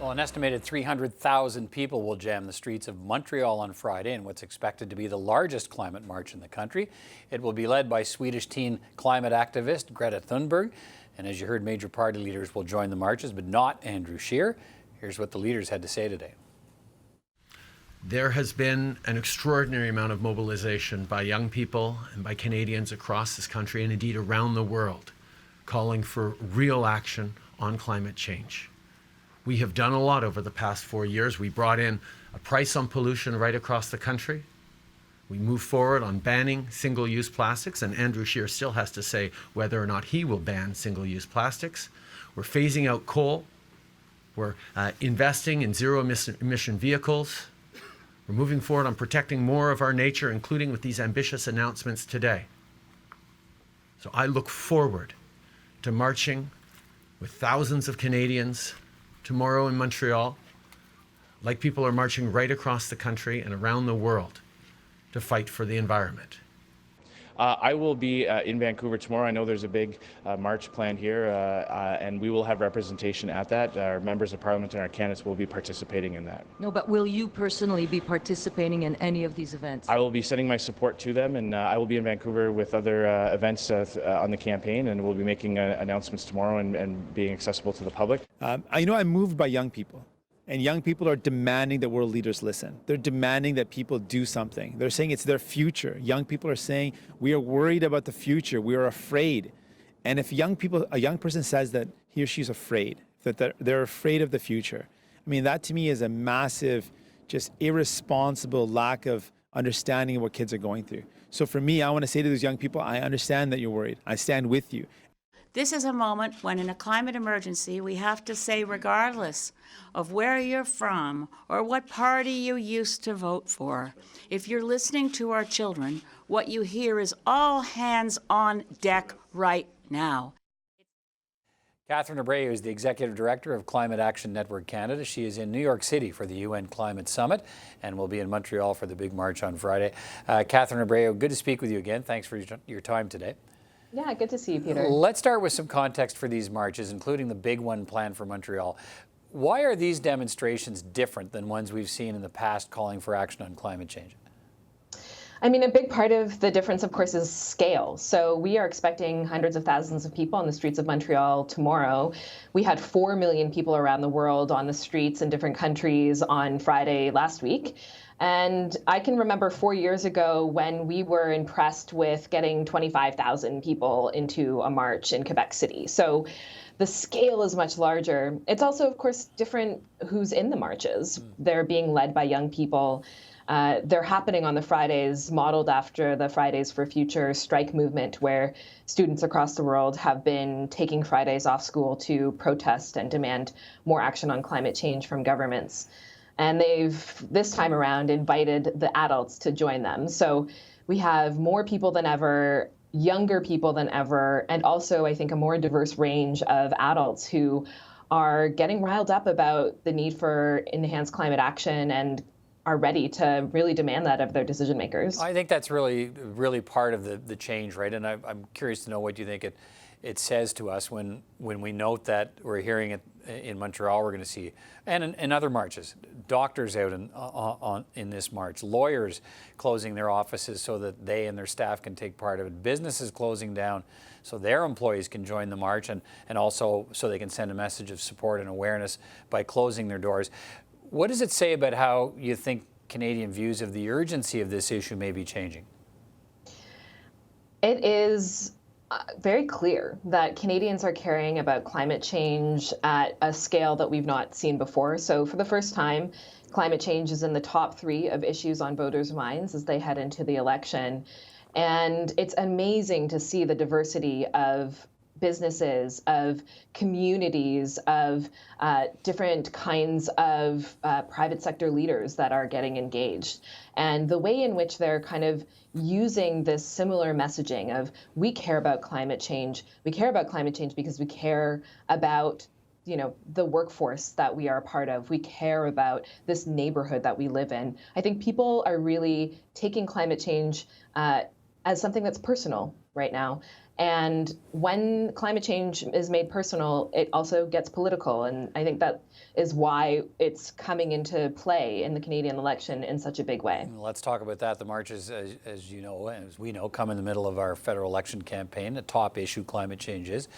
Well, an estimated 300,000 people will jam the streets of Montreal on Friday in what's expected to be the largest climate march in the country. It will be led by Swedish teen climate activist Greta Thunberg. And as you heard, major party leaders will join the marches, but not Andrew Scheer. Here's what the leaders had to say today. There has been an extraordinary amount of mobilization by young people and by Canadians across this country and indeed around the world, calling for real action on climate change. We have done a lot over the past 4 years. We brought in a price on pollution right across the country. We moved forward on banning single-use plastics, and Andrew Scheer still has to say whether or not he will ban single-use plastics. We're phasing out coal. We're investing in zero-emission vehicles. We're moving forward on protecting more of our nature, including with these ambitious announcements today. So I look forward to marching with thousands of Canadians tomorrow in Montreal, like people are marching right across the country and around the world to fight for the environment. I will be in Vancouver tomorrow. I know there's a big march planned here, and we will have representation at that. Our members of parliament and our candidates will be participating in that. No, but will you personally be participating in any of these events? I will be sending my support to them, and I will be in Vancouver with other events on the campaign, and we'll be making announcements tomorrow and being accessible to the public. I'm moved by young people. And young people are demanding that world leaders listen. They're demanding that people do something. They're saying it's their future. Young people are saying, we are worried about the future. We are afraid. And if a young person says that he or she's afraid, that they're afraid of the future, I mean, that to me is a massive, just irresponsible lack of understanding of what kids are going through. So for me, I want to say to those young people, I understand that you're worried. I stand with you. This is a moment when in a climate emergency, we have to say, regardless of where you're from or what party you used to vote for, if you're listening to our children, what you hear is all hands on deck right now. Catherine Abreu is the Executive Director of Climate Action Network Canada. She is in New York City for the UN Climate Summit and will be in Montreal for the big march on Friday. Catherine Abreu, good to speak with you again. Thanks for your time today. Yeah, good to see you, Peter. Let's start with some context for these marches, including the big one planned for Montreal. Why are these demonstrations different than ones we've seen in the past calling for action on climate change? I mean, a big part of the difference, of course, is scale. So we are expecting hundreds of thousands of people on the streets of Montreal tomorrow. We had 4 million people around the world on the streets in different countries on Friday last week. And I can remember 4 years ago when we were impressed with getting 25,000 people into a march in Quebec City. So the scale is much larger. It's also, of course, different who's in the marches. They're being led by young people. They're happening on the Fridays modeled after the Fridays for Future strike movement, where students across the world have been taking Fridays off school to protest and demand more action on climate change from governments. And they've, this time around, invited the adults to join them. So we have more people than ever, younger people than ever, and also, I think, a more diverse range of adults who are getting riled up about the need for enhanced climate action and are ready to really demand that of their decision makers. I think that's really part of the change, right? And I'm curious to know what you think it says to us when we note that we're hearing it in Montreal. We're going to see, and in other marches, doctors out in this march, lawyers closing their offices so that they and their staff can take part of it, businesses closing down so their employees can join the march, and also so they can send a message of support and awareness by closing their doors. What does it say about how you think Canadian views of the urgency of this issue may be changing? It is very clear that Canadians are caring about climate change at a scale that we've not seen before. So for the first time, climate change is in the top 3 of issues on voters' minds as they head into the election. And it's amazing to see the diversity of businesses, of communities, of different kinds of private sector leaders that are getting engaged. And the way in which they're kind of using this similar messaging of, we care about climate change. We care about climate change because we care about, the workforce that we are a part of. We care about this neighborhood that we live in. I think people are really taking climate change as something that's personal right now. And when climate change is made personal, it also gets political. And I think that is why it's coming into play in the Canadian election in such a big way. Let's talk about that. The marches, as you know, as we know, come in the middle of our federal election campaign. A top issue, climate change is.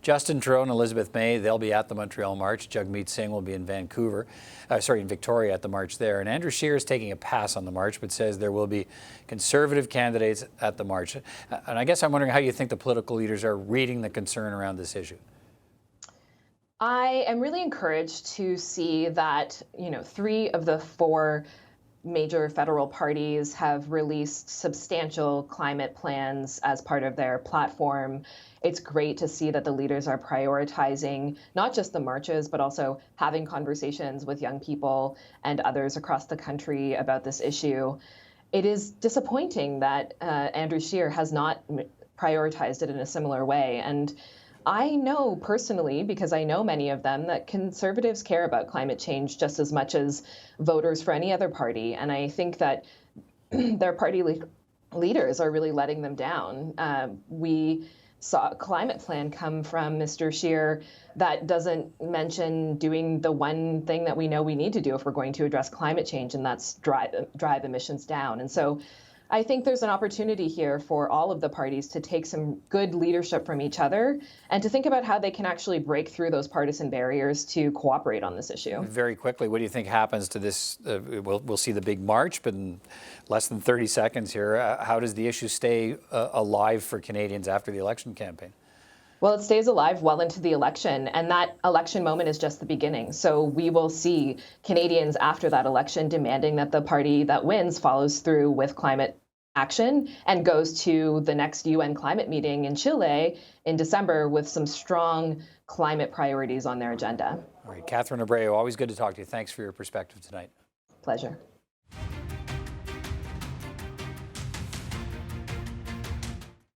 Justin Trudeau and Elizabeth May, they'll be at the Montreal March. Jagmeet Singh will be in in Victoria at the march there. And Andrew Scheer is taking a pass on the march, but says there will be Conservative candidates at the march. And I guess I'm wondering how you think the political leaders are reading the concern around this issue. I am really encouraged to see that, 3 of the 4 major federal parties have released substantial climate plans as part of their platform. It's great to see that the leaders are prioritizing not just the marches, but also having conversations with young people and others across the country about this issue. It is disappointing that Andrew Scheer has not prioritized it in a similar way. And I know personally, because I know many of them, that Conservatives care about climate change just as much as voters for any other party. And I think that their party leaders are really letting them down. We saw a climate plan come from Mr. Scheer that doesn't mention doing the one thing that we know we need to do if we're going to address climate change, and that's drive emissions down. And so I think there's an opportunity here for all of the parties to take some good leadership from each other and to think about how they can actually break through those partisan barriers to cooperate on this issue. Very quickly, what do you think happens to this? We'll see the big march, but in less than 30 seconds here, how does the issue stay alive for Canadians after the election campaign? Well, it stays alive well into the election, and that election moment is just the beginning. So we will see Canadians after that election demanding that the party that wins follows through with climate action and goes to the next UN climate meeting in Chile in December with some strong climate priorities on their agenda. All right, Catherine Abreu, always good to talk to you. Thanks for your perspective tonight. Pleasure.